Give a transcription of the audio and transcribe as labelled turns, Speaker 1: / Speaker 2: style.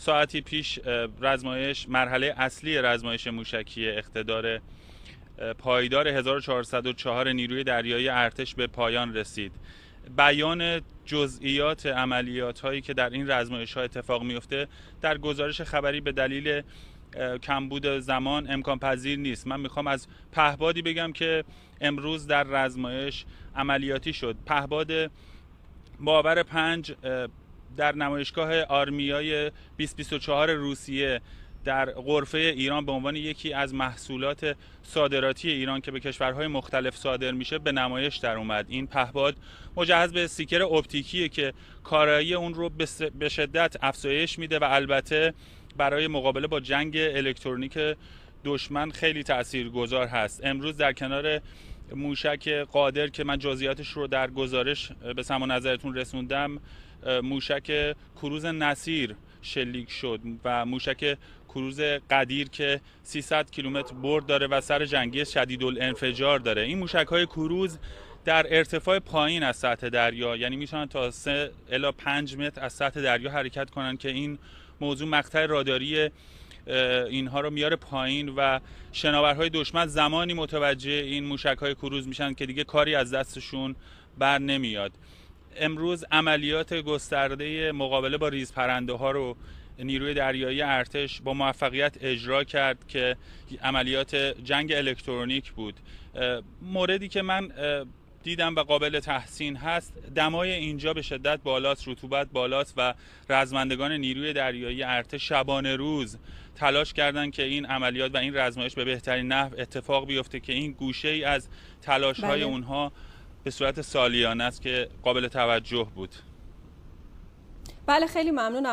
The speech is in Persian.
Speaker 1: ساعتی پیش رزمایش مرحله اصلی رزمایش موشکی اقتدار پایدار 1404 نیروی دریایی ارتش به پایان رسید. بیان جزئیات عملیات هایی که در این رزمایش ها اتفاق میفته در گزارش خبری به دلیل کمبود زمان امکان پذیر نیست. من میخوام از پهپادی بگم که امروز در رزمایش عملیاتی شد. پهپاد باور 5 در نمایشگاه آرمیای 2024 روسیه در غرفه ایران به عنوان یکی از محصولات صادراتی ایران که به کشورهای مختلف صادر میشه به نمایش در اومد. این پهپاد مجهز به استیکر اپتیکیه که کارایی اون رو به شدت افزایش میده و البته برای مقابله با جنگ الکترونیک دشمن خیلی تاثیرگذار هست. امروز در کنار موشک قادر که من جزئیاتش رو در گزارش به سماع نظرتون رسوندم، موشک کروز نصیر شلیک شد و موشک کروز قدیر که 300 کیلومتر برد داره و سر جنگی شدیدالانفجار داره. این موشک‌های کروز در ارتفاع پایین از سطح دریا، یعنی میتونن تا 3 الی 5 متر از سطح دریا حرکت کنن که این موضوع مقطع راداری اینها رو میاره پایین و شناورهای دشمن زمانی متوجه این موشک‌های کروز میشن که دیگه کاری از دستشون بر نمیاد. امروز عملیات گسترده مقابله با ریزپرنده ها رو نیروی دریایی ارتش با موفقیت اجرا کرد که عملیات جنگ الکترونیک بود. موردی که من دیدم و قابل تحسین هست، دمای اینجا به شدت بالاست، رطوبت بالاست و رزمندگان نیروی دریایی ارتش شبانه روز تلاش کردند که این عملیات و این رزمایش به بهترین نحو اتفاق بیفته که این گوشه ای از تلاش‌های اونها به صورت سالیانه است که قابل توجه بود.
Speaker 2: بله، خیلی ممنونم.